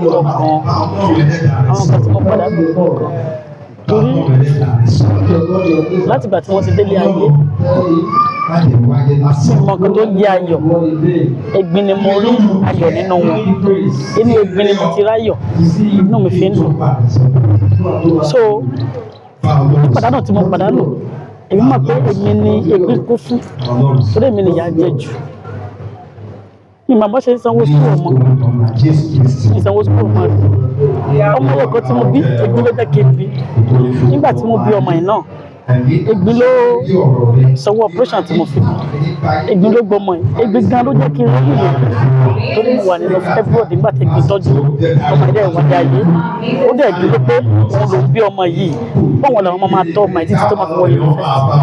pọ̀ gan àwọn kan tí mo pàdánù pọ̀ gan torí láti ìgbà tí wọ́n ti délé ayé tí mo kàn tó jẹ́ ayọ̀ Egbin ni mo rí ayọ̀ nínú wọn inú Egbin ni mo ti ráyọ̀ inú mi fi ń dùn so pàdánù tí mo pàdánù èmi mọ̀ pé èmi ni Egbin kú fún torí èmi nìyà jẹ jù ìmọ̀ bọ́ ṣe ń sanwó sùkúù ọmọ ìsanwó sùkúù ọmọ rẹ̀ ọmọ ẹ̀kọ́ tí mo bí Egbin ló jẹ́ kí n bí nígbà tí mo bí ọmọ yìí náà Egbin ló sanwó operation tí mo fi bí Egbin ló gbọmọ yìí Egbin gan ló jẹ́ kí n rí ìyẹn torí mo wà nínú february nígbà tí Egbin tọ́jú ọmọ ẹ̀dẹ̀ ìwádìí ayé ó dẹ̀ dúró pé òun ló ń bí ọmọ yìí báwọn làwọn máa tọ́ ọmọ yìí títí tó máa fi wọ yunifásitì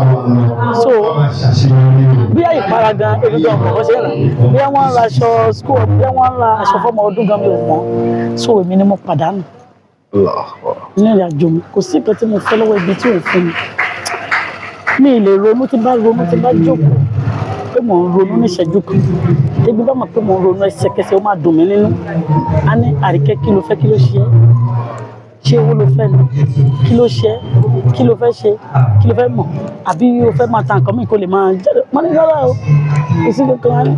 so bí àyè para gan Egbin gan ọmọ ṣe rà bí wọ́n ń ra aṣọ school bí wọ́n ń ra aṣọ fọ́mọ ọdún gan mi ò mọ̀ so èmi ni mo pàdánù nínú ìrìnàjò mi kò sí nǹkan tí mo fẹ́ lọ́wọ́ ibi tí ò fún mi ì lè ronú tí bá jókòó pé mò ń ronú ní ìṣẹ́jú kan Egbin bá mọ̀ pé mò ń ronú ẹsẹ̀kẹsẹ̀ ó máa dùn mí nínú á ní Àríkẹ́ kí ló fẹ́ kí ló ṣe ṣé owó ló fẹ́ ni kí ló ṣe kí ló fẹ́ ṣe kí ló fẹ́ mọ̀ àbí o fẹ́ máa ta nǹkan mi kó lè máa jáde mọ́ ní rárá o kò sí kankan wá ní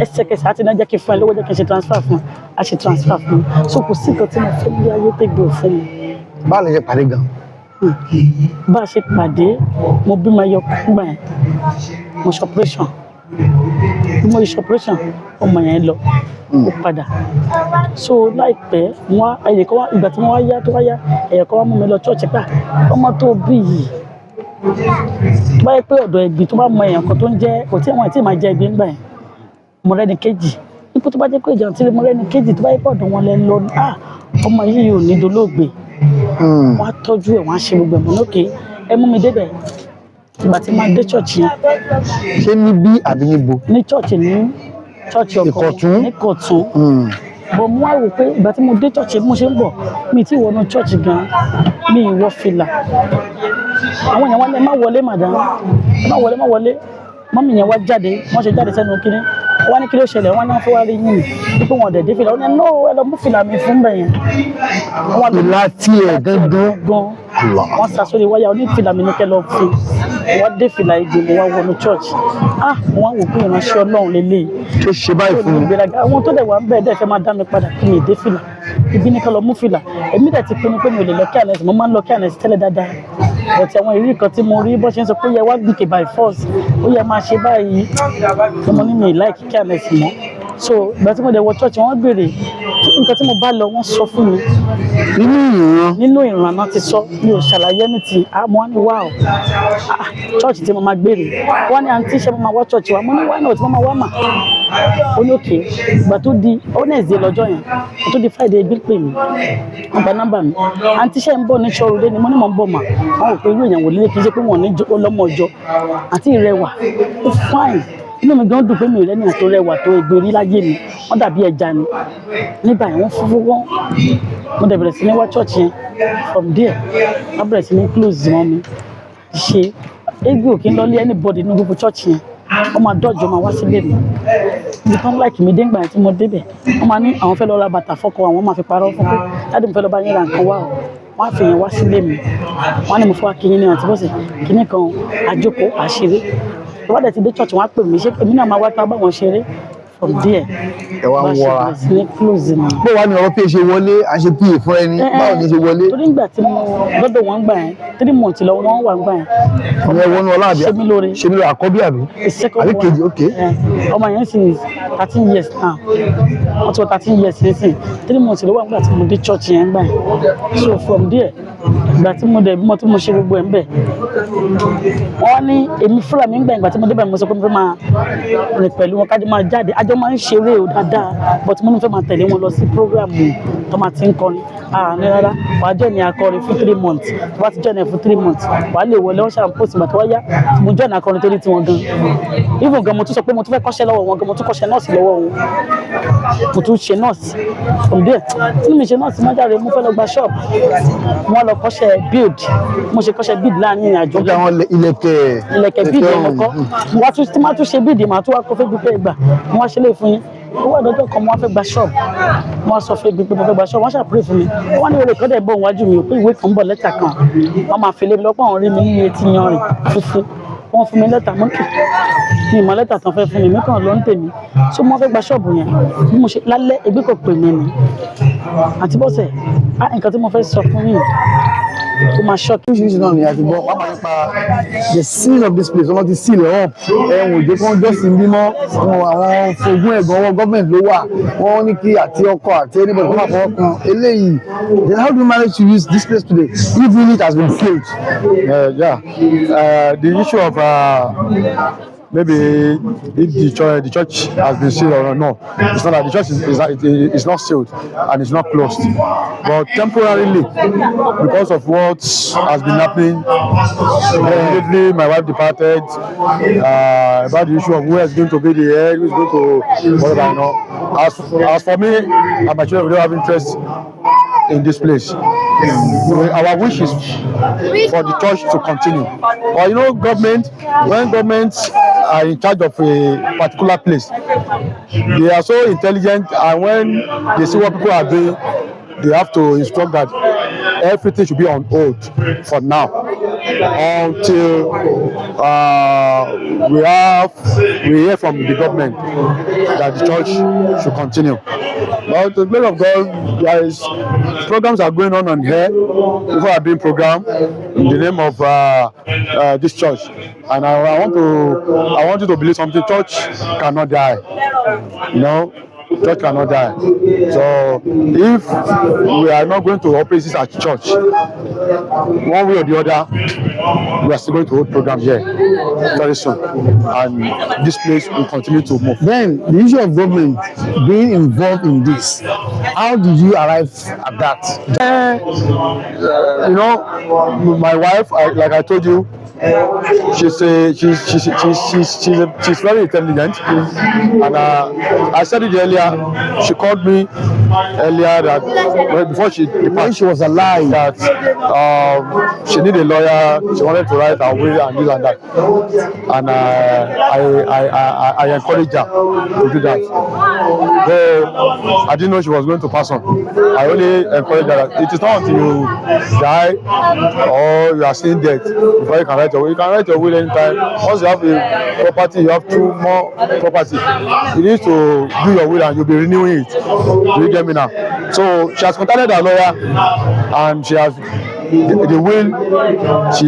ẹsẹ̀kẹsẹ̀ àti náà jẹ́ kí n fún ẹ lówó jẹ́ kí n ṣe transfer fún ẹ a ṣe transfer fún mi so kò sí nǹkan tí mo fẹ́ bí ayé tẹ́gbẹ̀ fún mi. báwo lè ṣe pàdé gan. bá a ṣe pàdé mo bí ma yọ kúgbà yẹn mo ṣe operation bí mo ṣe operation ọmọ yẹn lọ ó padà so láìpẹ́ wọn ẹ̀yẹ kan wá ìgbà tí wọ́n wá yá tó wá yá ẹ̀yẹ kan wá mú mi lọ church pa ọmọ tó bí yìí tó bá yẹ pé ọ̀dọ̀ Egbin tó bá mọ èèyàn kan tó ń jẹ́ kò tí àwọn tí ì máa jẹ Egbin gbà yẹn mo rẹ́ni kejì ipò tó bá jẹ́ pé ìjà tí mo rẹ́ni kejì tó bá yẹ pé ọ̀dọ̀ wọn lẹ lọ ọmọ yìí ò ní dolóògbé wọ́n á tọ́jú ẹ̀ wọ́n á ṣe gbogbo ẹ̀mọ́ lókè ẹ mú mi débẹ̀ ìgbà tí máa dé church yẹn. ṣé níbí àbí níbo. ní church ọkọ ní Ìkọ̀tún bọ̀ mo wá wò pé ìgbà tí mo dé church mo ṣe ń bọ̀ mi tí wọnú church gan mi ìwọ fìlà àwọn èèyàn wá ní ẹ má wọlé madam ẹ má wọlé mọ́mí yẹn wá jáde wọ́n ṣe jáde sẹ́nu kínní wọ́n ní kí ló ṣẹlẹ̀ wọ́n ní wọ́n fẹ́ wá rí yín pípé wọn dẹ̀ dé fìlà wọ́n ní no ẹ lọ mú fìlà mi fún bẹ̀yẹn. ìlà tí ẹ gángan wọ́n sá sórí wáyà oní fìlà mi ní kẹ́ lọ fún wọ́n dé fìlà Egbin mo wá wọnú church mo wá wò pé ìránṣẹ́ Ọlọ́run lélẹ̀ tó ṣe báyìí fún mi. àwọn tó dẹ̀ wà ń bẹ̀ dẹ̀ fẹ́ máa dá mi padà kí mi dé fìlà ibi ní kẹ́ lọ mú fìlà èmi dẹ̀ ti pinnu pé mi ò lè lọ kí ànẹ́sì mo máa ń lọ kí ànẹ́sì tẹ́lẹ̀ dáadáa ọ̀tí àwọn ìrírí kan tí mo rí bó ṣe ń sọ pé ó yẹ wá gùnkè by force ó yẹ máa ṣe báyìí mo ní mi láìkí kí ànẹ́sì mọ́ so ìgbà tí mo dẹ̀ wọ church wọ́n béèrè nǹkan tí mo bá lọ wọ́n sọ fún mi nínú ìran náà ti sọ mi ò ṣàlàyé ní ti àmọ́ ní wá ọ̀ church tí mo máa gbèrè wọ́n ní àǹtí ṣe mo máa wá church wa mo ní wá náà tí mo máa wá mà ó ní òkè ìgbà tó di Wednesday lọ́jọ́ yẹn tó di Friday Egbin pè mí wọ́n gba nọ́mbà mi àǹtí ṣe ń bọ̀ ní ṣọ́ọ̀rù lé ni mo ní mò ń bọ̀ mà wọ́n rò pé irú èèyàn wò lélẹ̀ kì í ṣe pé wọ́n ní ọlọ́mọ ọjọ́ àti ìrẹwà ó fine inú mi gan dùn pé mi ò rẹ́ni àtò rẹwà tó Egbin rí láyé mi wọ́n dàbí ẹja ni nígbà yẹn wọ́n fúnfún wọn mo dẹ̀ bẹ̀rẹ̀ sí ní wá church yẹn from there wọ́n bẹ̀rẹ̀ sí ní close mọ́ mi ṣe Egbin ò kí ń lọ lé anybody ní gbogbo church yẹn wọ́n máa dọ́jọ́ máa wá sílé mi ibi kan láìkì mi dé ńgbà tí mo débẹ̀ wọ́n máa ní àwọn fẹ́ lọ ra bàtà fọ́kọ àwọn máa fi parọ́ fún pé dáàdì mo fẹ́ lọ bá yín ra nǹkan wá o wọ́n á fi yẹn wá sílé mi wọ́n á ní mo fẹ́ wá kí yín ní àǹtí bọ́sẹ̀ kíní kan àjókòó àṣírí wọ́n dẹ̀ ti dé church wọ́n á pè mí ṣé èmi náà máa wá tá báwọn ṣeré from there ẹ wá ń wọra ní close ni. bó wàá ní ọ̀rọ̀ pé ṣe wọlé àṣẹ pa fún ẹni báwo ni ṣe wọlé. torí ìgbà tí mo lọ́dọ̀ wọn gbà yẹn 3 months lọ wọ́n wà gbà yẹn. ọmọ ẹ̀wọ̀n ọlá àbí ṣe mí lóore àkọ́bí àbí àbí kejì ok. ọmọ yẹn sì 13 years now wọ́n ti wọ 13 years nísìn 3 months ló wà nígbà tí mo dé church yẹn gbà yẹn so from there ìgbà tí mo dẹ̀ bímọ tí mo ṣe gbogbo ẹ̀ ń bẹ̀ wọ́n ní èmi fúnra mi ń gbà ìgbà tí mo débẹ̀ mo sọ pé mo fẹ́ máa rìn pẹ̀lú wọn kájọ máa jáde àjọ máa ń ṣeré o dáadáa but mo ní fẹ́ máa tẹ̀lé wọn lọ sí program tó máa ti ń kọrin ní rárá wàá jẹ́ ní akọrin fún 3 months tó bá ti jẹ́ ní fún 3 months wàá lè wọlé wọ́n ṣàǹpọ̀ ìgbà tó wáyá mo jẹ́ ní akọrin torí tiwọn gan even gan mo tún sọ pé mo tún fẹ́ kọ́ṣẹ́ lọ́wọ́ wọn gan mo tún kọ́ṣẹ́ nọ́ọ̀sì lọ́wọ́ wọn mo tún ṣe nọ́ọ̀sì from there tí mi ṣe nọ́ọ̀sì má jáde mo fẹ́ lọ gba shop wọn lọ kọ́ṣẹ́ build mo ṣe kọ́ṣẹ́ build láàrin ìrìn àjò. ọjà àwọn ilẹ̀kẹ̀ build yẹn mo kọ́ mo wá tún tí má tún ṣe build màá tún wá kọ́ fẹ́ gbígbé ìgbà mo wá ṣe lè fún yín ó wà lọ́jọ́ kan mo wá fẹ́ gba ṣọ́ọ̀bù mo wá sọ fún Egbin pé mo fẹ́ gba ṣọ́ọ̀bù wọ́n ṣàpèrè fún mi wọ́n ní olè kọ́dẹ̀ bọ̀ wájú mi pé ìwé kan ń bọ̀ lẹ́tà kan wọ́n máa fi lé mi lọ́pọ̀ àwọn rí mi ní etí yanrìn funfun wọ́n fún mi lẹ́tà mọ́kì ní ìmọ̀ lẹ́tà tán fẹ́ fún mi kàn ló ń tèmi so mo fẹ́ gba ṣọ́ọ̀bù yẹn bí mo ṣe lálẹ́ Egbin kò pè mí ni àti bọ́sẹ̀ nǹkan tí mo fẹ́ sọ fún yìí tó máa ṣọ́ọ̀kì. oríṣiríṣi náà ni a ti gbọ́ wọ́n máa ń pa the seal of this place wọ́n ti seal ẹ̀ up ẹ̀wọ̀n òjò kan jọ́sìn bímọ àwọn fogún ẹ̀gbọ́n ọwọ́ gọ́ọ̀mẹ̀ntì ló wà wọ́n ní kí àti ọkọ àti anybody kó máa fọwọ́ kan eléyìí then how do you manage to use this place today if it has been sealed. The issue of maybe if the church has been sealed or not. It's not that the church is not sealed and it's not closed. But temporarily, because of what has been happening, immediately my wife departed, about the issue of who is going to be the head, who is going to whatever, you know. As for me and my children, we don't have interest in this place. Our wish is for the church to continue. But you know, when governments are in charge of a particular place, they are so intelligent, and when they see what people are doing, they have to instruct that everything should be on hold for now until we hear from the government that the church should continue. But to the glory of God, there is programs are going on here. People are doing program in the name of this church, and I want you to believe something. Church cannot die, you know. Church cannot die. So if we are not going to operate this at church, one way or the other, we are still going to hold program here very soon, and this place will continue to move. Then the issue of government being involved in this, how did you arrive at that? You know, my wife, like I told you, she's very intelligent, and I said it earlier. She called me earlier that before she departed, when she was alive, that she needed a lawyer. She wanted to write her will and this and that, and I encouraged her to do that. Though I didn't know she was going to pass on. I only encouraged her that it is not until you die or you are seeing death before you can write your will. You can write your will anytime. Once you have a property, you have 2 more property. You need to do your will and you'll be renewing it. Do you get me now? So she has contacted her lawyer, and she has the will. She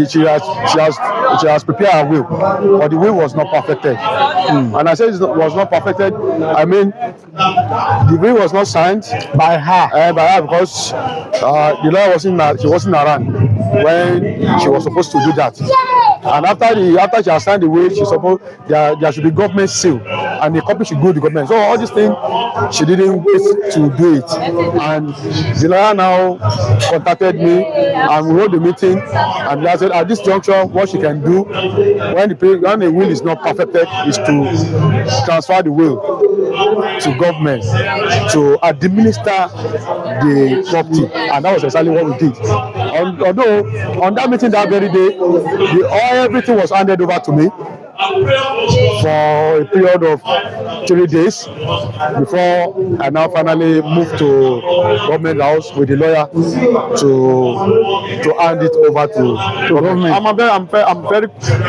has prepared her will, but the will was not perfected. And I said it was not perfected. I mean, the will was not signed by her, because the lawyer she wasn't around when she was supposed to do that. And after she has signed the will, she supposed there should be government seal, and the copy should go to the government. So all these things, she didn't wait to do it. And the lawyer now contacted me, and we held a meeting, and I said at this juncture, what she can do when the will is not perfected is to transfer the will to government to administer the property, and that was exactly what we did. Although on that meeting that very day, everything was handed over to me for a period of 3 days before I now finally moved to government house with the lawyer to hand it over to government. I'm very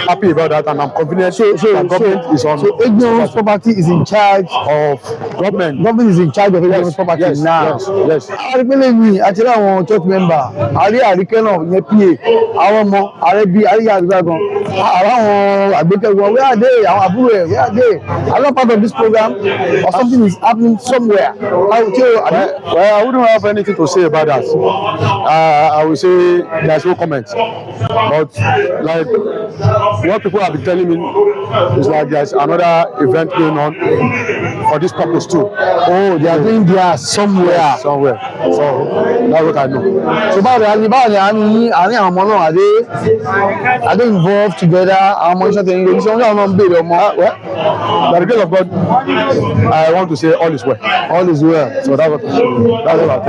happy about that, and I'm confident that government is on. So Egbin Orun's property is in charge of government. Government is in charge of Egbin Orun's property now. Yes. Arikele mi àti àwọn church member, àrí àríkẹ́nà yẹn PA, àwọn ọmọ àrẹ́bí àríyá àgbà gan, àwọn àgbékẹ́gbọ́n, where are they? Àwọn àbúrò ẹ̀, where are they? I'm not part of this program, or something is happening somewhere. Well, I wouldn't have anything to say about that. I will say there's no comment. But like what people have been telling me is like there's another event going on for this purpose too. Oh, they are doing there somewhere. So that's what I know. So about the àwọn ọmọ náà, are they involved together? Àwọn ọmọ iṣẹ́ tẹ̀yìn lórí sọ́nà àwọn béèrè ọmọ. By the grace of God, I want to say all is well. All is well. So that's what I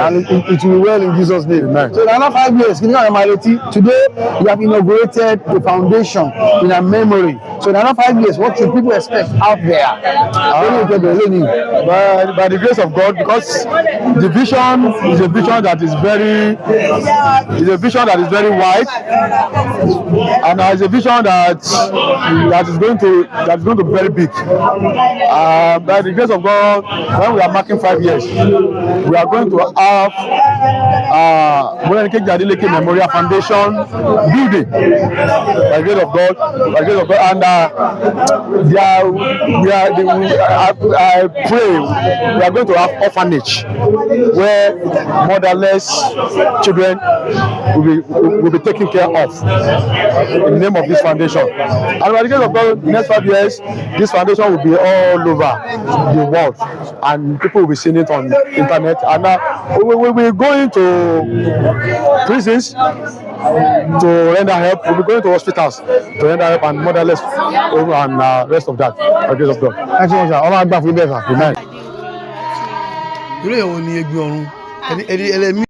and it will be well in Jesus' name. Amen. So in another 5 years, today you have inaugurated a foundation in a memory. So in another 5 years, what should people expect out there? ni. By the grace of God, because the vision is a vision that is very wide, and it's a vision that is going to be very big. By the grace of God, when we are marking 5 years, we are going to have Memorial Foundation building. By the grace of God, and I pray we are going to have orphanage where motherless children will be taken care of in the name of this foundation. And by the grace of God, in the next 5 years, this foundation will be all over the world, and people will be seeing it on the internet. And we will be going to prisons to render help. We'll be going to hospitals to render help, and motherless and rest of that. By the grace of God. Thanks so much, sir. Ọlọ́run á gbà fún ibẹ̀, sir. Amen. Irú èwo ni Egbin Orun?